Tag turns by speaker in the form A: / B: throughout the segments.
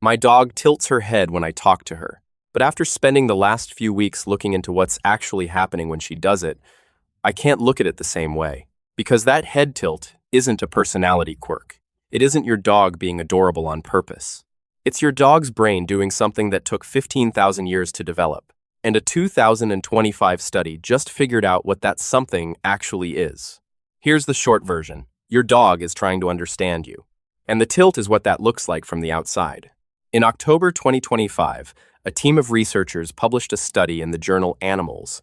A: My dog tilts her head when I talk to her, but after spending the last few weeks looking into what's actually happening when she does it, I can't look at it the same way. Because that head tilt isn't a personality quirk. It isn't your dog being adorable on purpose. It's your dog's brain doing something that took 15,000 years to develop, and a 2025 study just figured out what that something actually is. Here's the short version. Your dog is trying to understand you, and the tilt is what that looks like from the outside. In October 2025, a team of researchers published a study in the journal Animals,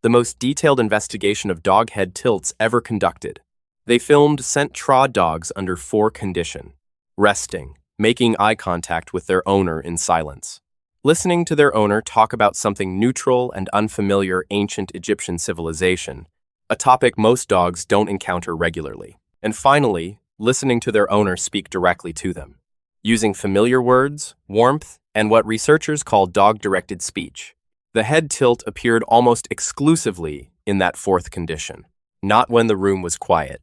A: the most detailed investigation of dog head tilts ever conducted. They filmed Saint-Traud dogs under 4 conditions: resting, making eye contact with their owner in silence, listening to their owner talk about something neutral and unfamiliar ancient Egyptian civilization, a topic most dogs don't encounter regularly, and finally, listening to their owner speak directly to them, using familiar words, warmth, and what researchers call dog-directed speech. The head tilt appeared almost exclusively in that 4th condition, not when the room was quiet,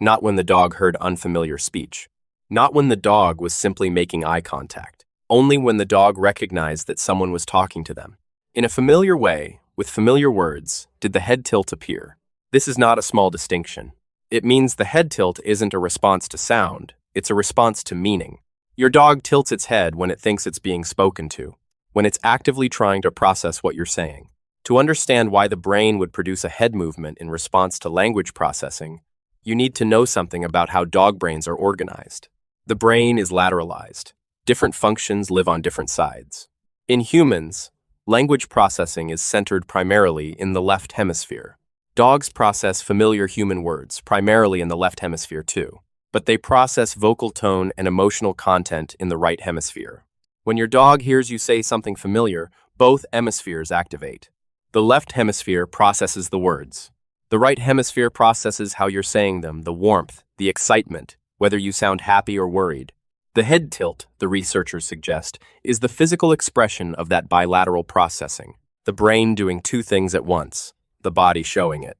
A: not when the dog heard unfamiliar speech, not when the dog was simply making eye contact, only when the dog recognized that someone was talking to them. In a familiar way, with familiar words, did the head tilt appear. This is not a small distinction. It means the head tilt isn't a response to sound, it's a response to meaning. Your dog tilts its head when it thinks it's being spoken to, when it's actively trying to process what you're saying. To understand why the brain would produce a head movement in response to language processing, you need to know something about how dog brains are organized. The brain is lateralized. Different functions live on different sides. In humans, language processing is centered primarily in the left hemisphere. Dogs process familiar human words primarily in the left hemisphere too, but they process vocal tone and emotional content in the right hemisphere. When your dog hears you say something familiar, both hemispheres activate. The left hemisphere processes the words. The right hemisphere processes how you're saying them, the warmth, the excitement, whether you sound happy or worried. The head tilt, the researchers suggest, is the physical expression of that bilateral processing, the brain doing 2 things at once, the body showing it.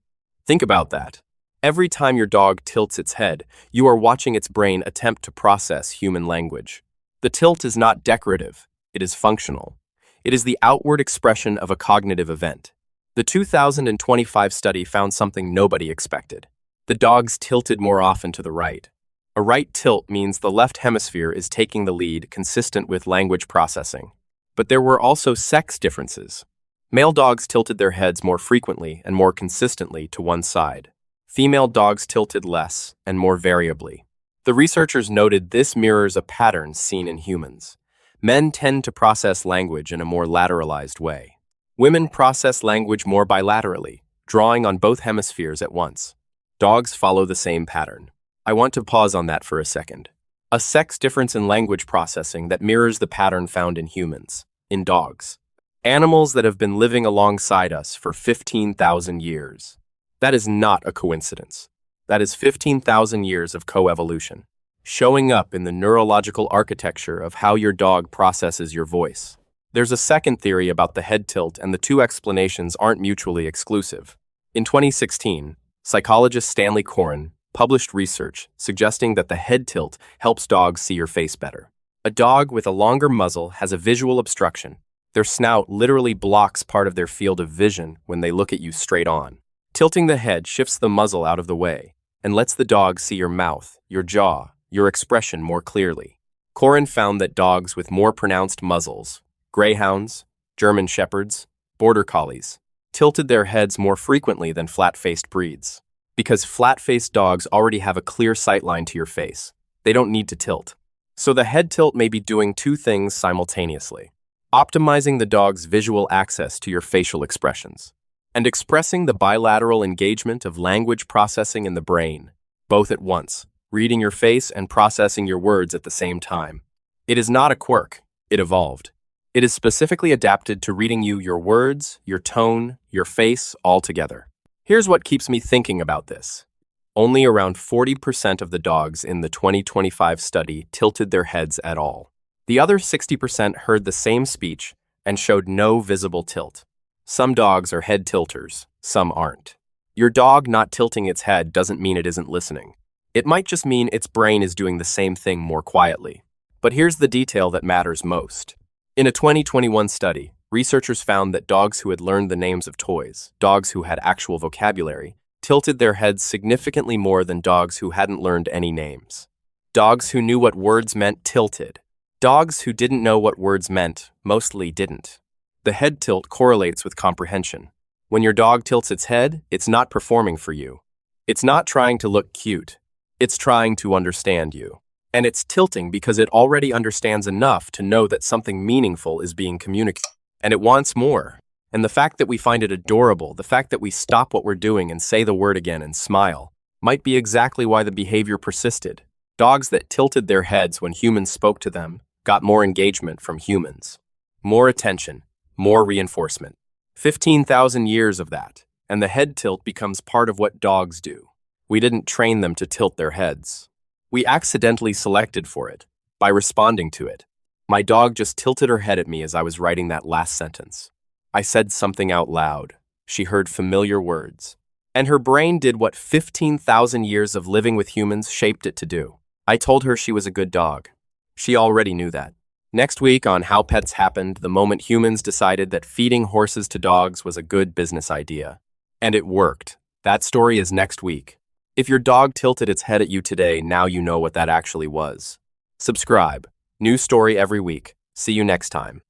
A: Think about that. Every time your dog tilts its head, you are watching its brain attempt to process human language. The tilt is not decorative, it is functional. It is the outward expression of a cognitive event. The 2025 study found something nobody expected. The dogs tilted more often to the right. A right tilt means the left hemisphere is taking the lead, consistent with language processing. But there were also sex differences. Male dogs tilted their heads more frequently and more consistently to one side. Female dogs tilted less and more variably. The researchers noted this mirrors a pattern seen in humans. Men tend to process language in a more lateralized way. Women process language more bilaterally, drawing on both hemispheres at once. Dogs follow the same pattern. I want to pause on that for a second. A sex difference in language processing that mirrors the pattern found in humans, in dogs. Animals that have been living alongside us for 15,000 years. That is not a coincidence. That is 15,000 years of coevolution, showing up in the neurological architecture of how your dog processes your voice. There's a second theory about the head tilt, and the 2 explanations aren't mutually exclusive. In 2016, psychologist Stanley Coren published research suggesting that the head tilt helps dogs see your face better. A dog with a longer muzzle has a visual obstruction. Their snout literally blocks part of their field of vision when they look at you straight on. Tilting the head shifts the muzzle out of the way and lets the dog see your mouth, your jaw, your expression more clearly. Coren found that dogs with more pronounced muzzles, greyhounds, German shepherds, border collies, tilted their heads more frequently than flat-faced breeds. Because flat-faced dogs already have a clear sightline to your face. They don't need to tilt. So the head tilt may be doing 2 things simultaneously: optimizing the dog's visual access to your facial expressions, and expressing the bilateral engagement of language processing in the brain, both at once, reading your face and processing your words at the same time. It is not a quirk, it evolved. It is specifically adapted to reading you your words, your tone, your face all together. Here's what keeps me thinking about this. Only around 40% of the dogs in the 2025 study tilted their heads at all. The other 60% heard the same speech and showed no visible tilt. Some dogs are head tilters, some aren't. Your dog not tilting its head doesn't mean it isn't listening. It might just mean its brain is doing the same thing more quietly. But here's the detail that matters most. In a 2021 study, researchers found that dogs who had learned the names of toys, dogs who had actual vocabulary, tilted their heads significantly more than dogs who hadn't learned any names. Dogs who knew what words meant tilted. Dogs who didn't know what words meant mostly didn't. The head tilt correlates with comprehension. When your dog tilts its head, it's not performing for you. It's not trying to look cute. It's trying to understand you. And it's tilting because it already understands enough to know that something meaningful is being communicated. And it wants more. And the fact that we find it adorable, the fact that we stop what we're doing and say the word again and smile, might be exactly why the behavior persisted. Dogs that tilted their heads when humans spoke to them got more engagement from humans. More attention, more reinforcement. 15,000 years of that, and the head tilt becomes part of what dogs do. We didn't train them to tilt their heads. We accidentally selected for it, by responding to it. My dog just tilted her head at me as I was writing that last sentence. I said something out loud. She heard familiar words. And her brain did what 15,000 years of living with humans shaped it to do. I told her she was a good dog. She already knew that. Next week on How Pets Happened, the moment humans decided that feeding horses to dogs was a good business idea. And it worked. That story is next week. If your dog tilted its head at you today, now you know what that actually was. Subscribe. New story every week. See you next time.